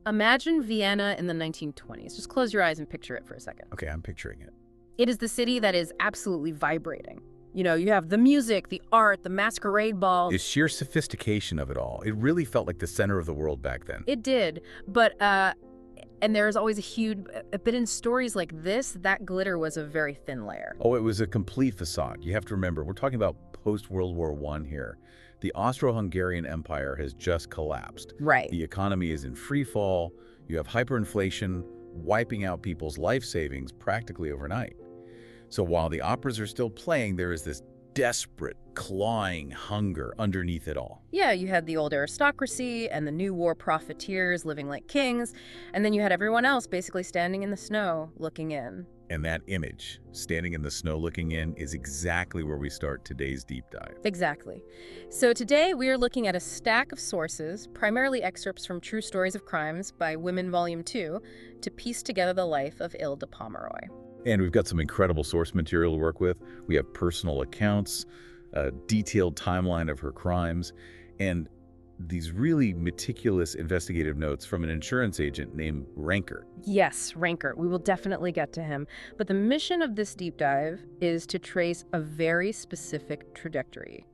Imagine Vienna in the 1920s. Just close your eyes and picture it for a second. Okay, I'm picturing it. It is the city that is absolutely vibrating. You know, you have the music, the art, the masquerade balls. The sheer sophistication of it all. It really felt like the center of the world back then. It did, but, and there's always but in stories like this, that glitter was a very thin layer. Oh, it was a complete facade. You have to remember, we're talking about post-World War I here. The Austro-Hungarian Empire has just collapsed. Right. The economy is in free fall. You have hyperinflation wiping out people's life savings practically overnight. So while the operas are still playing, there is this desperate, clawing hunger underneath it all. Yeah, you had the old aristocracy and the new war profiteers living like kings, and then you had everyone else basically standing in the snow looking in. And that image, standing in the snow looking in, is exactly where we start today's deep dive. Exactly. So today we are looking at a stack of sources, primarily excerpts from True Stories of Crimes by Women Volume 2, to piece together the life of Hilda Pomeroy. And we've got some incredible source material to work with. We have personal accounts, a detailed timeline of her crimes, and these really meticulous investigative notes from an insurance agent named Ranker. Yes, Ranker. We will definitely get to him. But the mission of this deep dive is to trace a very specific trajectory.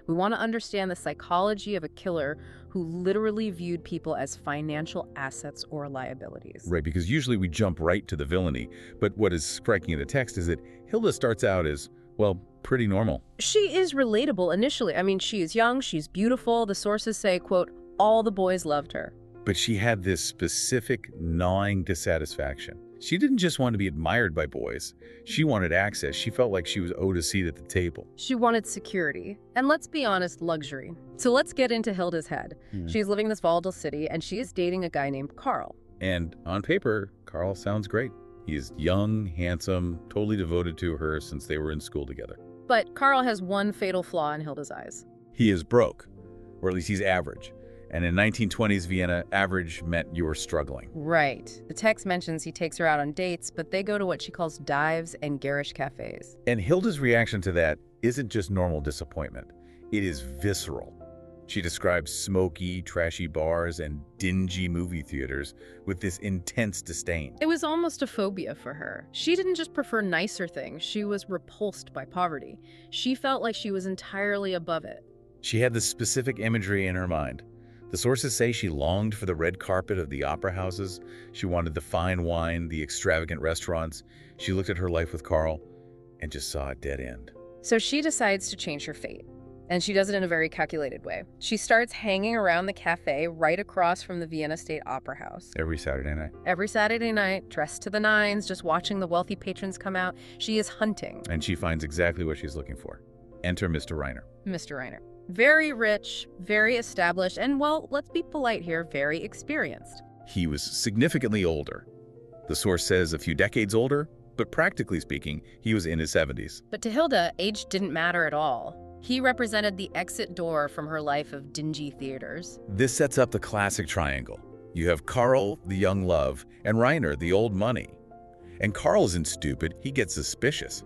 We want to understand the psychology of a killer who literally viewed people as financial assets or liabilities. Right, because usually we jump right to the villainy. But what is striking in the text is that Hilda starts out as, well, pretty normal. She is relatable initially. I mean, she is young, she's beautiful. The sources say, quote, all the boys loved her. But she had this specific gnawing dissatisfaction. She didn't just want to be admired by boys. She wanted access. She felt like she was owed a seat at the table. She wanted security. And let's be honest, luxury. So let's get into Hilda's head. She's living in this volatile city, and she is dating a guy named Carl. And on paper, Carl sounds great. He is young, handsome, totally devoted to her since they were in school together. But Carl has one fatal flaw in Hilda's eyes. He is broke, or at least he's average. And in 1920s Vienna, average meant you were struggling. Right. The text mentions he takes her out on dates, but they go to what she calls dives and garish cafes. And Hilda's reaction to that isn't just normal disappointment. It is visceral. She describes smoky, trashy bars and dingy movie theaters with this intense disdain. It was almost a phobia for her. She didn't just prefer nicer things. She was repulsed by poverty. She felt like she was entirely above it. She had this specific imagery in her mind. The sources say she longed for the red carpet of the opera houses. She wanted the fine wine, the extravagant restaurants. She looked at her life with Carl and just saw a dead end. So she decides to change her fate. And she does it in a very calculated way. She starts hanging around the cafe right across from the Vienna State Opera House. Every Saturday night. Every Saturday night, dressed to the nines, just watching the wealthy patrons come out. She is hunting. And she finds exactly what she's looking for. Enter Mr. Reiner. Mr. Reiner. Very rich, very established, and, well, let's be polite here, very experienced. He was significantly older. The source says a few decades older, but practically speaking, he was in his 70s. But to Hilda, age didn't matter at all. He represented the exit door from her life of dingy theaters. This sets up the classic triangle. You have Carl, the young love, and Reiner, the old money. And Carl isn't stupid, he gets suspicious.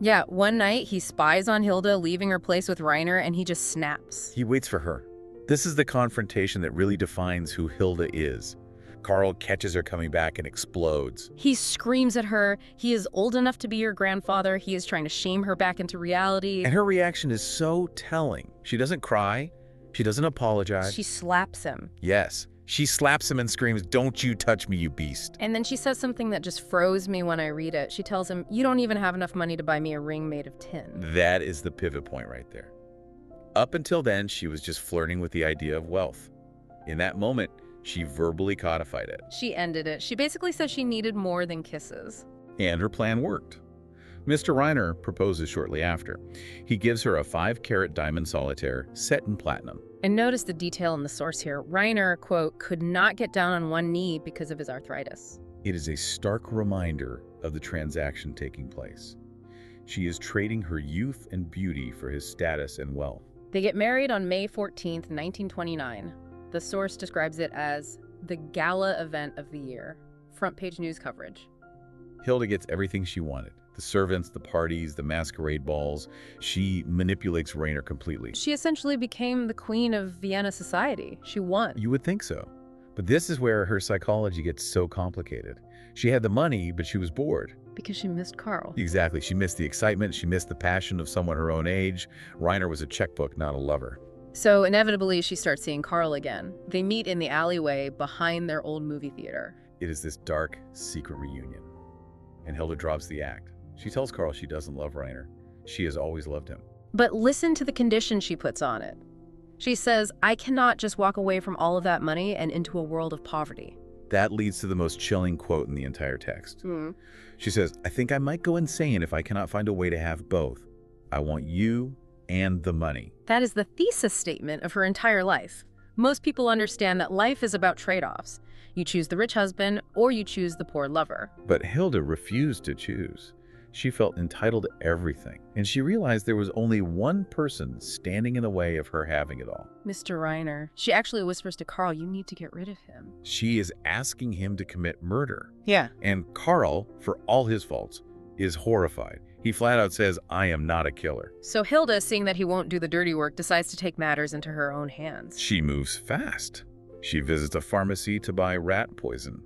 Yeah, one night he spies on Hilda leaving her place with Reiner, and he just snaps. He waits for her. This is the confrontation that really defines who Hilda is. Carl catches her coming back and explodes. He screams at her. He is old enough to be your grandfather. He is trying to shame her back into reality. And her reaction is so telling. She doesn't cry. She doesn't apologize. She slaps him. Yes. She slaps him and screams, "Don't you touch me, you beast." And then she says something that just froze me when I read it. She tells him, "You don't even have enough money to buy me a ring made of tin." That is the pivot point right there. Up until then, she was just flirting with the idea of wealth. In that moment, she verbally codified it. She ended it. She basically said she needed more than kisses. And her plan worked. Mr. Reiner proposes shortly after. He gives her a 5-carat diamond solitaire set in platinum. And notice the detail in the source here. Reiner, quote, could not get down on one knee because of his arthritis. It is a stark reminder of the transaction taking place. She is trading her youth and beauty for his status and wealth. They get married on May 14th, 1929. The source describes it as the gala event of the year. Front page news coverage. Hilda gets everything she wanted. The servants, the parties, the masquerade balls. She manipulates Reiner completely. She essentially became the queen of Vienna society. She won. You would think so. But this is where her psychology gets so complicated. She had the money, but she was bored. Because she missed Carl. Exactly. She missed the excitement. She missed the passion of someone her own age. Reiner was a checkbook, not a lover. So inevitably, she starts seeing Carl again. They meet in the alleyway behind their old movie theater. It is this dark, secret reunion. And Hilda drops the act. She tells Carl she doesn't love Reiner. She has always loved him. But listen to the condition she puts on it. She says, I cannot just walk away from all of that money and into a world of poverty. That leads to the most chilling quote in the entire text. She says, I think I might go insane if I cannot find a way to have both. I want you and the money. That is the thesis statement of her entire life. Most people understand that life is about trade-offs. You choose the rich husband or you choose the poor lover. But Hilda refused to choose. She felt entitled to everything, and she realized there was only one person standing in the way of her having it all. Mr. Reiner. She actually whispers to Carl, you need to get rid of him. She is asking him to commit murder. Yeah. And Carl, for all his faults, is horrified. He flat out says, I am not a killer. So Hilda, seeing that he won't do the dirty work, decides to take matters into her own hands. She moves fast. She visits a pharmacy to buy rat poison.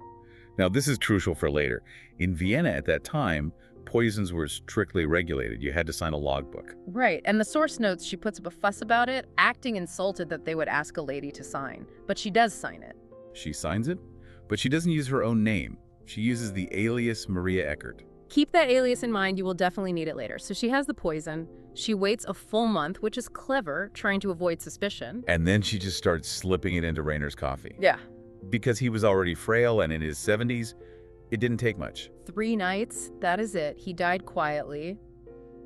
Now, this is crucial for later. In Vienna at that time, poisons were strictly regulated. You had to sign a logbook. Right, and the source notes she puts up a fuss about it, acting insulted that they would ask a lady to sign. But she does sign it. She signs it, but she doesn't use her own name. She uses the alias Maria Eckert. Keep that alias in mind, you will definitely need it later. So she has the poison. She waits a full month, which is clever, trying to avoid suspicion. And then she just starts slipping it into Reiner's coffee. Yeah. Because he was already frail and in his 70s, it didn't take much. 3 nights, that is it. He died quietly.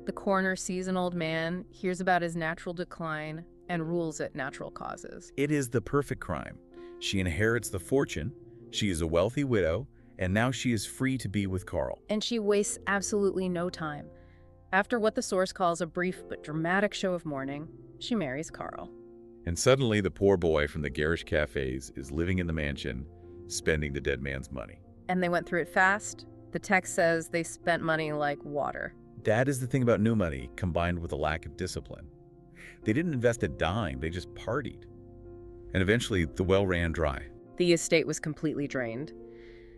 The coroner sees an old man, hears about his natural decline, and rules it natural causes. It is the perfect crime. She inherits the fortune, she is a wealthy widow, and now she is free to be with Carl. And she wastes absolutely no time. After what the source calls a brief but dramatic show of mourning, she marries Carl. And suddenly the poor boy from the garish cafes is living in the mansion, spending the dead man's money. And they went through it fast. The text says they spent money like water. That is the thing about new money, combined with a lack of discipline. They didn't invest a dime, they just partied. And eventually, the well ran dry. The estate was completely drained.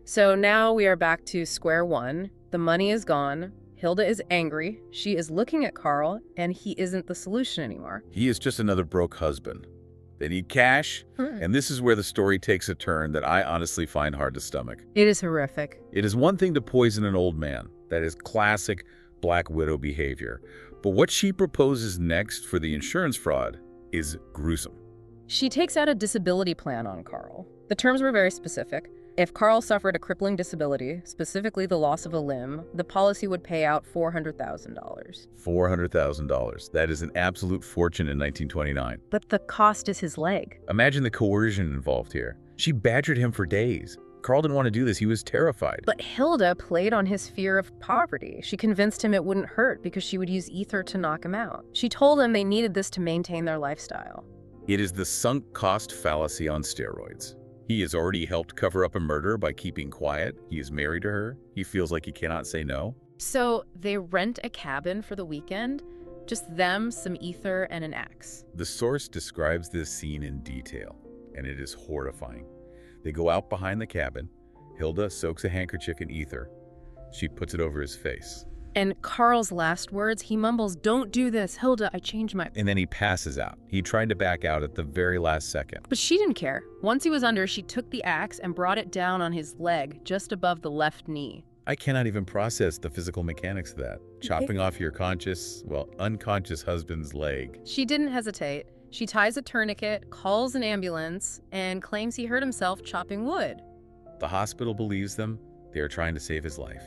So now we are back to square one. The money is gone. Hilda is angry. She is looking at Carl, and he isn't the solution anymore. He is just another broke husband. They need cash, and this is where the story takes a turn that I honestly find hard to stomach. It is horrific. It is one thing to poison an old man. That is classic Black Widow behavior. But what she proposes next for the insurance fraud is gruesome. She takes out a disability plan on Carl. The terms were very specific. If Carl suffered a crippling disability, specifically the loss of a limb, the policy would pay out $400,000. $400,000. That is an absolute fortune in 1929. But the cost is his leg. Imagine the coercion involved here. She badgered him for days. Carl didn't want to do this. He was terrified. But Hilda played on his fear of poverty. She convinced him it wouldn't hurt because she would use ether to knock him out. She told him they needed this to maintain their lifestyle. It is the sunk cost fallacy on steroids. He has already helped cover up a murder by keeping quiet. He is married to her. He feels like he cannot say no. So they rent a cabin for the weekend, just them, some ether, and an axe. The source describes this scene in detail, and it is horrifying. They go out behind the cabin. Hilda soaks a handkerchief in ether. She puts it over his face. And Carl's last words, he mumbles, "Don't do this, Hilda, I changed my..." And then he passes out. He tried to back out at the very last second. But she didn't care. Once he was under, she took the axe and brought it down on his leg, just above the left knee. I cannot even process the physical mechanics of that. Chopping off your unconscious husband's leg. She didn't hesitate. She ties a tourniquet, calls an ambulance, and claims he hurt himself chopping wood. The hospital believes them. They are trying to save his life.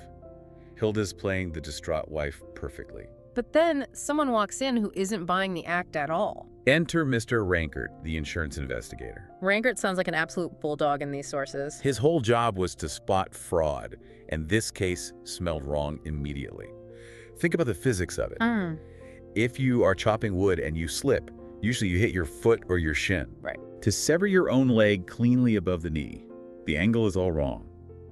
Hilda's playing the distraught wife perfectly. But then someone walks in who isn't buying the act at all. Enter Mr. Rankert, the insurance investigator. Rankert sounds like an absolute bulldog in these sources. His whole job was to spot fraud, and this case smelled wrong immediately. Think about the physics of it. If you are chopping wood and you slip, usually you hit your foot or your shin. Right. To sever your own leg cleanly above the knee, the angle is all wrong.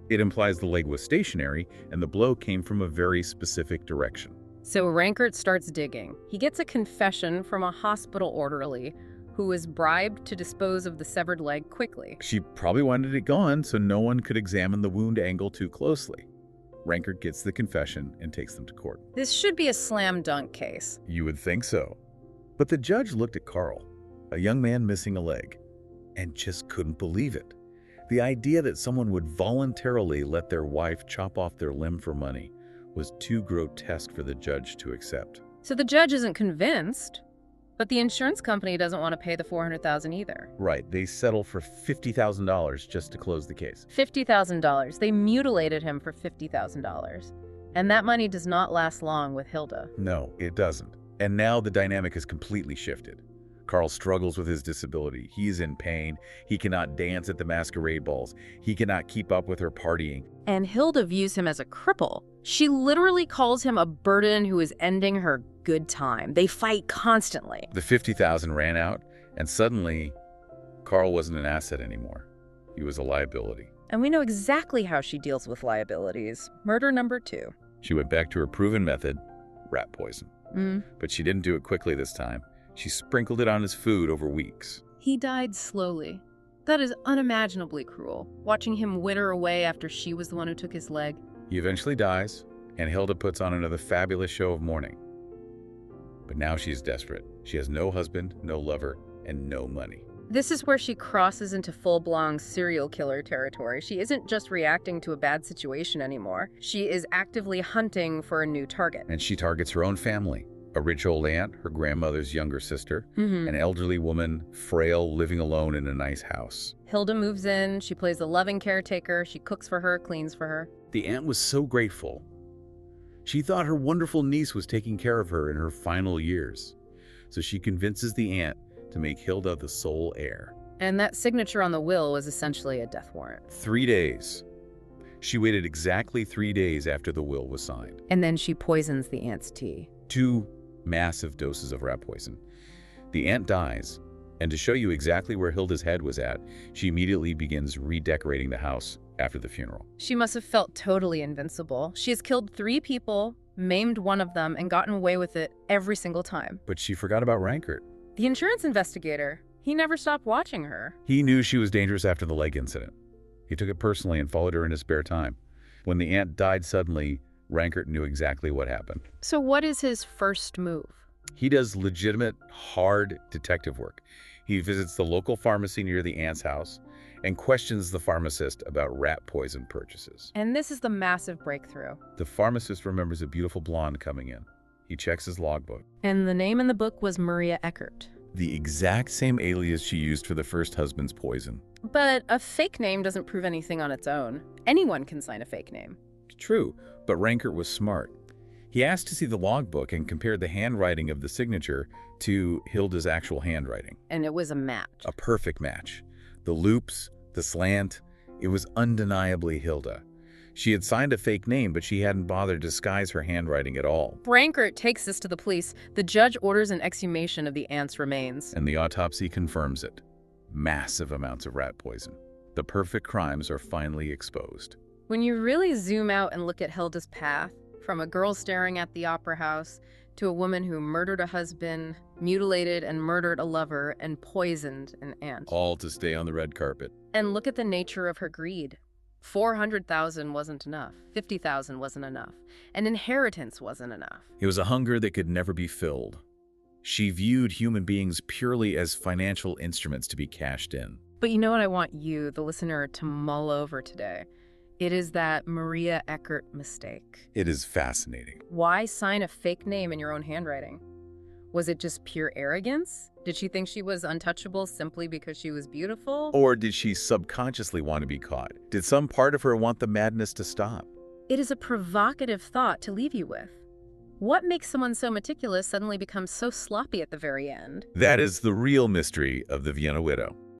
It implies the leg was stationary and the blow came from a very specific direction. So Rankert starts digging. He gets a confession from a hospital orderly who was bribed to dispose of the severed leg quickly. She probably wanted it gone so no one could examine the wound angle too closely. Rankert gets the confession and takes them to court. This should be a slam dunk case. You would think so. But the judge looked at Carl, a young man missing a leg, and just couldn't believe it. The idea that someone would voluntarily let their wife chop off their limb for money was too grotesque for the judge to accept. So the judge isn't convinced, but the insurance company doesn't want to pay the $400,000 either. Right, they settle for $50,000 just to close the case. $50,000. They mutilated him for $50,000. And that money does not last long with Hilda. No, it doesn't. And now the dynamic has completely shifted. Carl struggles with his disability. He is in pain. He cannot dance at the masquerade balls. He cannot keep up with her partying. And Hilda views him as a cripple. She literally calls him a burden who is ending her good time. They fight constantly. The $50,000 ran out, and suddenly, Carl wasn't an asset anymore. He was a liability. And we know exactly how she deals with liabilities. Murder number 2. She went back to her proven method, rat poison. But she didn't do it quickly this time. She sprinkled it on his food over weeks. He died slowly. That is unimaginably cruel, watching him wither away after she was the one who took his leg. He eventually dies, and Hilda puts on another fabulous show of mourning. But now she's desperate. She has no husband, no lover, and no money. This is where she crosses into full-blown serial killer territory. She isn't just reacting to a bad situation anymore. She is actively hunting for a new target. And she targets her own family. A rich old aunt, her grandmother's younger sister, an elderly woman, frail, living alone in a nice house. Hilda moves in, she plays the loving caretaker, she cooks for her, cleans for her. The aunt was so grateful. She thought her wonderful niece was taking care of her in her final years. So she convinces the aunt to make Hilda the sole heir. And that signature on the will was essentially a death warrant. 3 days. She waited exactly 3 days after the will was signed. And then she poisons the aunt's tea. 2 massive doses of rat poison. The aunt dies, and to show you exactly where Hilda's head was at, she immediately begins redecorating the house after the funeral. She must have felt totally invincible. She has killed 3 people, maimed one of them, and gotten away with it every single time. But she forgot about Rankert. The insurance investigator, he never stopped watching her. He knew she was dangerous after the leg incident. He took it personally and followed her in his spare time. When the aunt died suddenly, Rankert knew exactly what happened. So what is his first move? He does legitimate, hard detective work. He visits the local pharmacy near the aunt's house and questions the pharmacist about rat poison purchases. And this is the massive breakthrough. The pharmacist remembers a beautiful blonde coming in. He checks his logbook. And the name in the book was Maria Eckert. The exact same alias she used for the first husband's poison. But a fake name doesn't prove anything on its own. Anyone can sign a fake name. True, but Rankert was smart. He asked to see the logbook and compared the handwriting of the signature to Hilda's actual handwriting. And it was a match. A perfect match. The loops, the slant, it was undeniably Hilda. She had signed a fake name, but she hadn't bothered to disguise her handwriting at all. Rankert takes this to the police. The judge orders an exhumation of the aunt's remains. And the autopsy confirms it. Massive amounts of rat poison. The perfect crimes are finally exposed. When you really zoom out and look at Hilda's path, from a girl staring at the opera house to a woman who murdered a husband, mutilated and murdered a lover, and poisoned an aunt. All to stay on the red carpet. And look at the nature of her greed. 400,000 wasn't enough. 50,000 wasn't enough. An inheritance wasn't enough. It was a hunger that could never be filled. She viewed human beings purely as financial instruments to be cashed in. But you know what I want you, the listener, to mull over today? It is that Maria Eckert mistake. It is fascinating. Why sign a fake name in your own handwriting? Was it just pure arrogance? Did she think she was untouchable simply because she was beautiful? Or did she subconsciously want to be caught? Did some part of her want the madness to stop? It is a provocative thought to leave you with. What makes someone so meticulous suddenly become so sloppy at the very end? That is the real mystery of the Vienna widow.